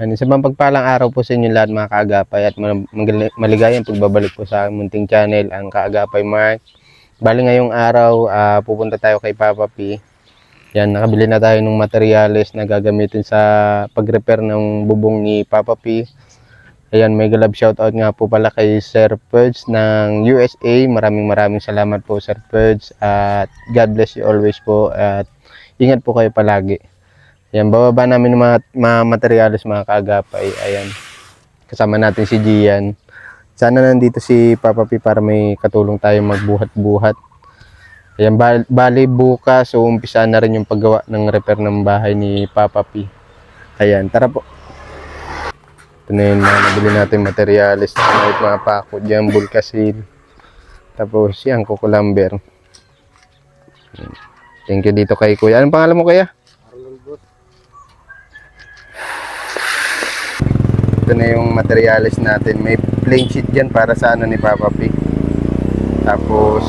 Yan, isa pang pagpalang araw po sa inyo lahat mga kaagapay at maligayang pagbabalik po sa munting channel, ang Kaagapay Mark. Bali ngayong araw, pupunta tayo kay Papa P. Yan, nakabili na tayo ng materyales na gagamitin sa pag-repair ng bubong ni Papa P. Ayan, may galab shoutout nga po pala kay Sir Purge ng USA. Maraming salamat po Sir Purge at God bless you always po at ingat po kayo palagi. Ayan, bababa namin ng mga materyales mga kaagapay. Ayan, kasama natin si Gian. Sana nandito si Papa P para may katulong tayo magbuhat-buhat. Ayan, bali bukas, so umpisa na rin yung paggawa ng repair ng bahay ni Papa P. Ayan, tara po. Ito na yung mga nabili natin materyales. May mga pako dyan, bulkasil. Tapos yan, kukulamber. Thank you dito kay Kuya. Anong pangalan mo Kuya? Ito na yung materials natin. May plain sheet dyan para sa ano ni Papa P. Tapos,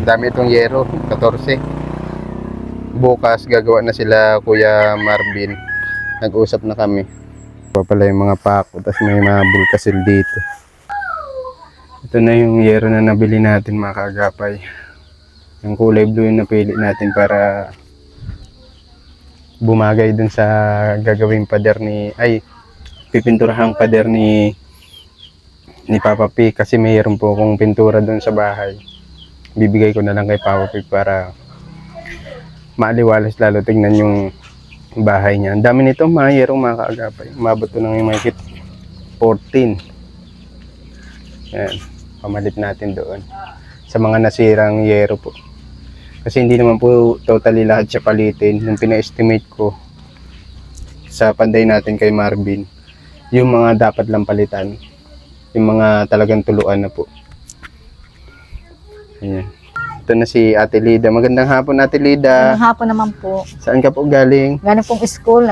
dami itong yero, 14. Bukas, gagawa na sila Kuya Marvin. Nag-usap na kami. Ito pala yung mga pako, tapos may mga bulkasil dito. Ito na yung yero na nabili natin mga kaagapay. Yung kulay blue yung napili natin para bumagay dun sa gagawing pader ni, pipinturahang pader ni Papa P kasi mayroon po akong pintura doon sa bahay. Bibigay ko na lang kay Papa P para maaliwalas lalo tingnan yung bahay niya. Ang dami nito mga yerong mga kaagapay. Umabot to ng yung mahigit 14. Yan, pamalit natin doon sa mga nasirang yero po. Kasi hindi naman po totally lahat siya palitin. Nung pina-estimate ko sa panday natin kay Marvin, yung mga dapat lang palitan, yung mga talagang tuluan na po. Ayan. Ito na si Ate Lida. Magandang hapon Ate Lida. Magandang hapon naman po. Saan ka po galing? Galing pong school,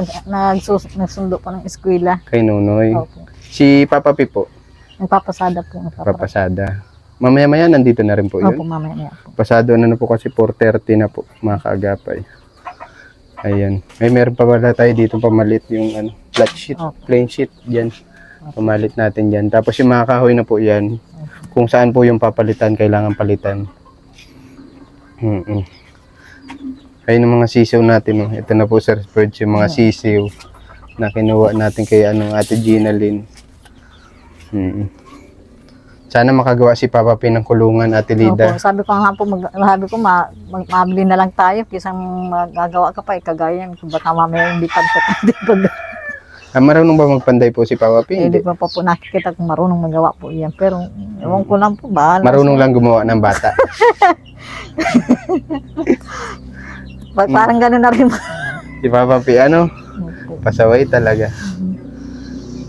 nagsundo po ng eskwela. Kay Nonoy. Opo. Si Papa P po? Nagpapasada po. Papasada. Mamaya-maya nandito na rin po yun? Opo, mamaya po. Pasado na po kasi 4:30 na po mga kaagapay. Ayan. Meron pa pala tayo dito pamalit yung flat sheet, plain sheet dyan. Pamalit natin dyan. Tapos yung mga kahoy na po yan, kung saan po yung papalitan, kailangan palitan. Ayun ang mga sisiw natin. Ito na po Sir Spurge, yung mga sisiw na kinuha natin kay Ate Gina Lynn. Sana makagawa si Papa P ng kulungan Ate Lida. Opo, sabi ko nga po, mabili na lang tayo, kisang magagawa ka pa, kagaya, baka mamaya hindi pa Marunong ba magpanday po si Papa P? Hindi pa po nakikita kung marunong magawa po yan. Pero, ewan ko lang po, bahala. Marunong lang gumawa ng bata. Parang gano'n na rin. Si Papa P, pasaway talaga.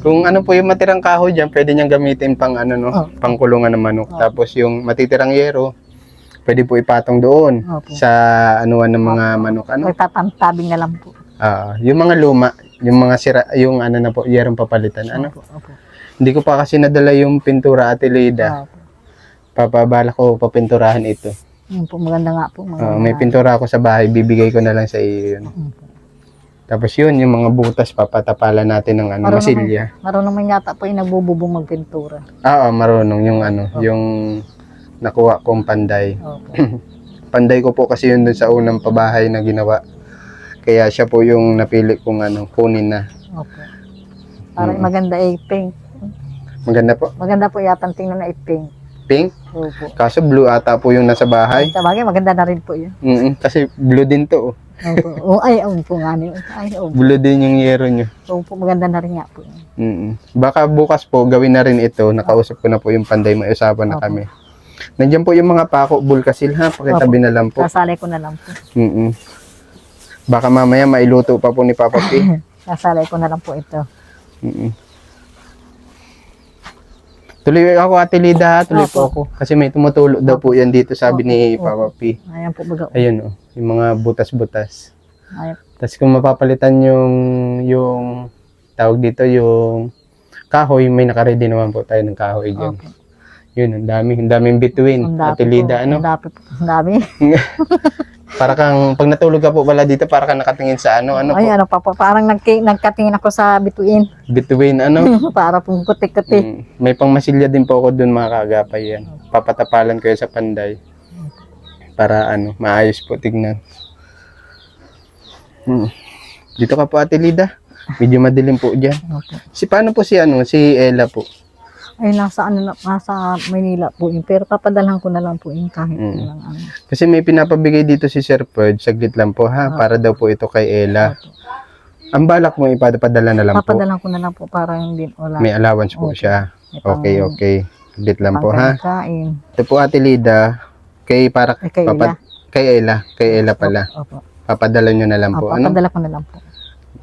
Kung ano po yung matirang kahoy dyan, pwede niyang gamitin pang pangkulungan ng manok. Tapos yung matitirang yero, pwede po ipatong doon sa anuan ng mga manok. Tatabing na lang po. Yung mga luma, yung mga sira, yung na po, yerong papalitan. Opo. Hindi ko pa kasi nadala yung pintura Ate Lida. Papabala ko papinturahan ito. Po, maganda nga po. May pintura ako sa bahay, bibigay ko na lang sa iyo yun. Tapos yun, yung mga butas, papatapalan natin ng masilya. Marunong man yata po yung nagbububong magpintura. Marunong yung yung nakuha kong panday. Panday ko po kasi yun dun sa unang pabahay na ginawa. Kaya siya po yung napili kong kunin na. Opo. Parang maganda pink. Maganda po? Maganda po yata tingnan na pink. Pink? Opo. Kaso blue ata po yung nasa bahay. Sa bagay, maganda na rin po yun. Kasi blue din to. Opo. Po nga niyo. Blue din yung yero nyo. Opo, maganda na rin nga po yun. Baka bukas po gawin na rin ito. Nakausap ko na po yung panday, may usapan na kami. Nandiyan po yung mga pako, bulkasil ha. Pakitabi na lang po. Sasalay ko na lang po. Baka mamaya mailuto pa po ni Papa P. Sasalay ko na lang po ito. Tuloy ako Ate Lida, tuloy po ako. Kasi may tumutulo daw po yan dito, sabi ni Papa P. Ayan po baga. Ayun yung mga butas-butas. Tapos kung mapapalitan yung tawag dito, yung kahoy, may nakaready naman po tayo ng kahoy dyan. Yun, ang daming bituin. Ate Lida, Ang dami. Para kang, pag natulog ka po pala dito, para kang nakatingin sa ano po, Ay, ano pa po, parang nagkatingin ako sa bituin. between ano. Para pong kuti-kuti. May pangmasilya din po ako dun mga kaagapay yan. Papatapalan kayo sa panday. Para ano, maayos po tignan. Dito ka po Ate Lida. Medyo madilim po dyan. Opo. Paano po si Ella po? Ay, nasa Maynila po yun. Pero papadalhan ko na lang po yun kahit lang ano. Kasi may pinapabigay dito si Sir Purge, saglit lang po ha, para daw po ito kay Ella. Opo. Ang balak mo ipapadala na lang po. Papadalhan ko na lang po para hindi wala. May allowance po Opo. siya. May pang- Okay. Saglit lang po ha. pangkain. Ito po Ate Lida, kay Ella. Kay Ella pala. Opo. Papadala nyo na lang po. Opo, Ano? papadala ko na lang po.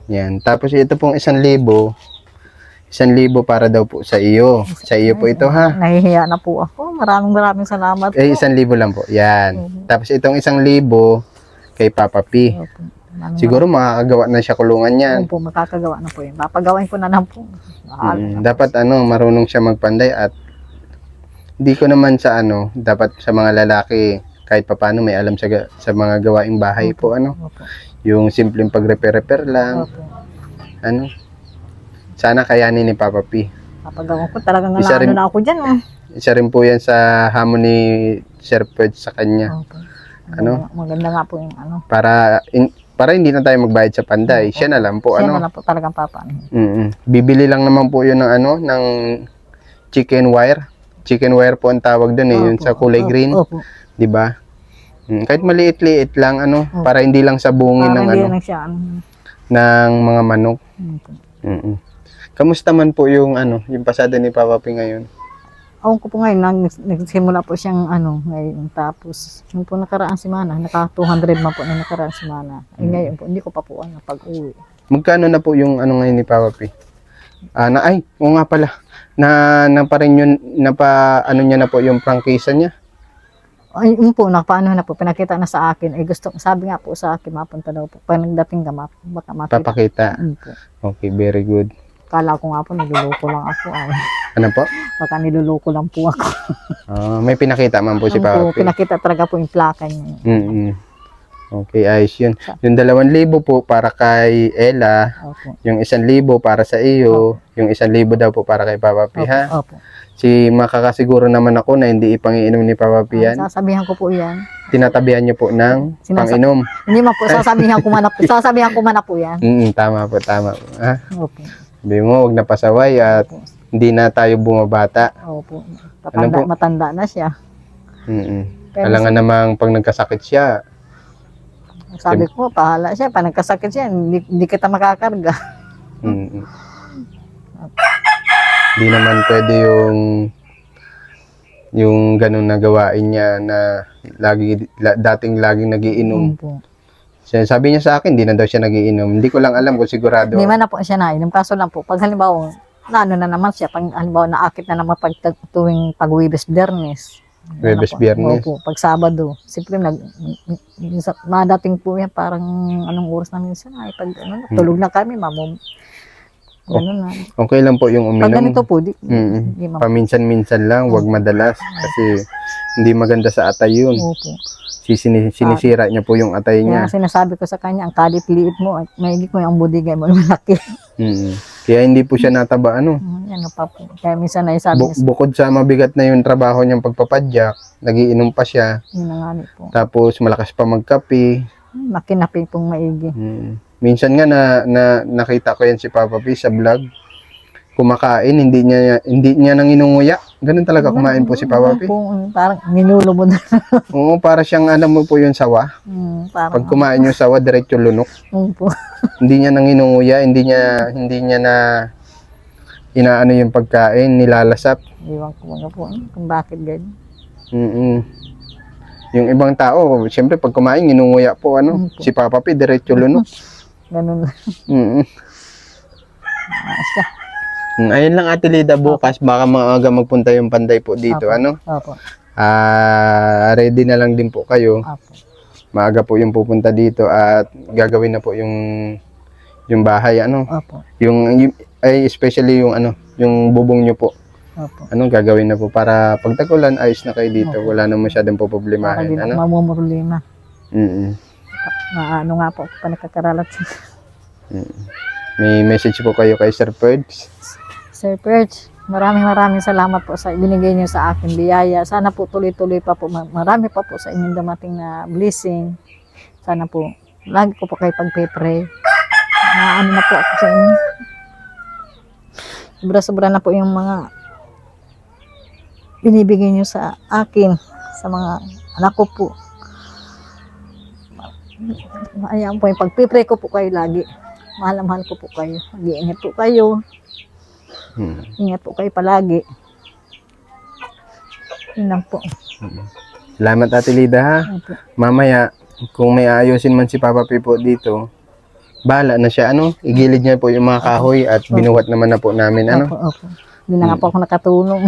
Yan. Tapos ito pong 1,000. 1,000 para daw po sa iyo. Sa iyo po ito ha. Nahihiya na po ako. Maraming salamat po. 1,000 lang po. Yan. Tapos itong 1,000 kay Papa P. Opo. Siguro makakagawa na siya kulungan yan. Opo, makakagawa na po yun. Papagawain ko na lang po. Dapat marunong siya magpanday at di ko naman sa dapat sa mga lalaki kahit papaano may alam sa mga gawaing bahay po Opo. yung simpleng pag-repair lang. Opo. Sana kayanin ni Papa P. Papagawa ko talagang Isa rin- na ako dyan. Isa rin po yan sa hamon ni Sir Purge sa kanya. Opo. Ano? Maganda nga po yung Para hindi na tayo magbayad sa panday. Siya na lang po Siya na lang po talagang papa. Bibili lang naman po yun ng chicken wire. Chicken wire po ang tawag doon yun sa kulay green, Opo. 'di ba? Kahit maliit-liit lang para hindi lang sabungin Para ng hindi lang siya. ng mga manok. Opo. Kamusta man po yung yung pasada ni Papa P ngayon? Ako ko po ngayon, nagsimula po siyang ngayon. Tapos, yung po nakaraang semana, naka 200 man po na nakaraang semana. Ay ngayon po, hindi ko pa po pag-uwi. Magkano na po yung ngayon ni Papa P? Oo nga pala. Pa rin yun, niya na po yung prangkisa niya. Ay, yun po, paano na po, pinakita na sa akin. Ay sabi nga po sa akin, mapunta daw po. Pag nagdating ka, baka makita. Papakita. Yun po. Okay, very good. Kala ko nga po, niluloko lang ako. Ano po? Baka niluloko lang po ako. May pinakita man po si Yun po, Papa P. pinakita talaga po yung plaka niya. Okay, ayos yun. Yung 2,000 po para kay Ella, Opo. yung 1,000 para sa iyo, yung 1,000 daw po para kay Papa P, ha? Opo. Makakasiguro naman ako na hindi ipangiinom ni Papa P yan. Sasabihan ko po yan. Tinatabihan niyo po ng panginom. Hindi man po, sasabihan ko man na po yan. Tama po. Ha? Opo. Sabi mo, huwag na pasaway at Opo. hindi na tayo bumabata. Opo. Ano po? Matanda na siya. Pero Alangan namang pag nagkasakit siya, sabi ko, pahala siya. Pag nagkasakit siya, hindi kita makakarga. Di naman pwede yung ganun na gawain niya na dating laging nagiinom. Opo. Sabi niya sa akin, di na daw siya nagiinom. Hindi ko lang alam kung sigurado. Hindi man na po siya nainom. Kaso lang po, pag halimbawa, na naman siya, pag halimbawa naakit na naman tuwing pag-Webes Biyernes. Webes Biyernes. Opo, pag Sabado. Siyempre, madating po yan, parang anong oras na minsan, ay pag tulog na kami, ganun na. Okay lang po yung Pag uminom. ganito po, di Paminsan-minsan lang, wag madalas. Kasi hindi maganda sa atay yun. Opo. Sinisira niya po yung atay niya. Kaya sinasabi ko sa kanya, ang kalit-liit mo, at maigi ko yung budigay mo, malaki. Kaya hindi po siya nataba, Ano pa po. Kaya minsan ay sabi niya, Bukod sa mabigat na yung trabaho niyang pagpapadyak, nagiinom pa siya. yun na nga ni po. Tapos malakas pa magkape. Makinapi pong maigi. Minsan nga nakita ko yan si Papa P sa vlog. Kumakain, hindi niya nang inunguya. Ganun talaga kumain po si Papa P. Parang ninulubod. Oo, para siyang alam mo po yung sawa. Parang, Pag kumain yung sawa, diretso lunok. po. Hindi niya nang inunguya, hindi niya na inaano yung pagkain, nilalasap. Iwan ko mga po kung bakit ganyan. Yung ibang tao, siyempre pag kumain, inunguya po si Papa P, diretso lunok. Ganun lang. Basta. Ayun lang Ate Lida, bukas baka maaga magpunta yung panday po dito. Opo. Ready na lang din po kayo. Opo. Maaga po yung pupunta dito at gagawin na po yung bahay Opo. especially yung bubong nyo po. Opo. Gagawin na po para pag tagulan ayos na kayo dito. Wala na masyadong po Para problemahin. di na mamumurlima. Mm. Na ano nga po ako pa nakakaralat. May message po kayo kay Sir Ferds? Sir Perch, maraming salamat po sa ibinigay niyo sa akin biyaya. Sana po tuloy-tuloy pa po. Marami pa po sa inyong dumating na blessing. Sana po, lagi ko po kayo pagpe-pray. Na ano na po ako sa inyo. Sobra-sobra na po yung mga binibigay niyo sa akin, sa mga anak ko po. Ayan po, yung pagpipray ko po kayo lagi. Mahal na mahal ko po kayo. Mag-iingat po kayo. Ingat po kayo palagi. Yun lang po. Salamat Ate Lida ha. Opo. Mamaya, kung may ayusin man si Papa P po dito, bahala na siya, ano, igilid niya po yung mga kahoy at binuhat naman na po namin, ano. Opo. Hindi na nga po ako nakatulong.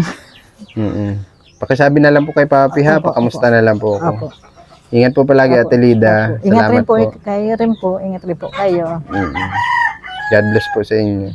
Pakisabi na lang po kay Papa P ha, Opo, pakamusta na lang po Opo. ako. Ingat po palagi Opo. Ate Lida. Opo. Ingat Salamat rin po, po. kayo rin po. Ingat rin po kayo. God bless po sa inyo.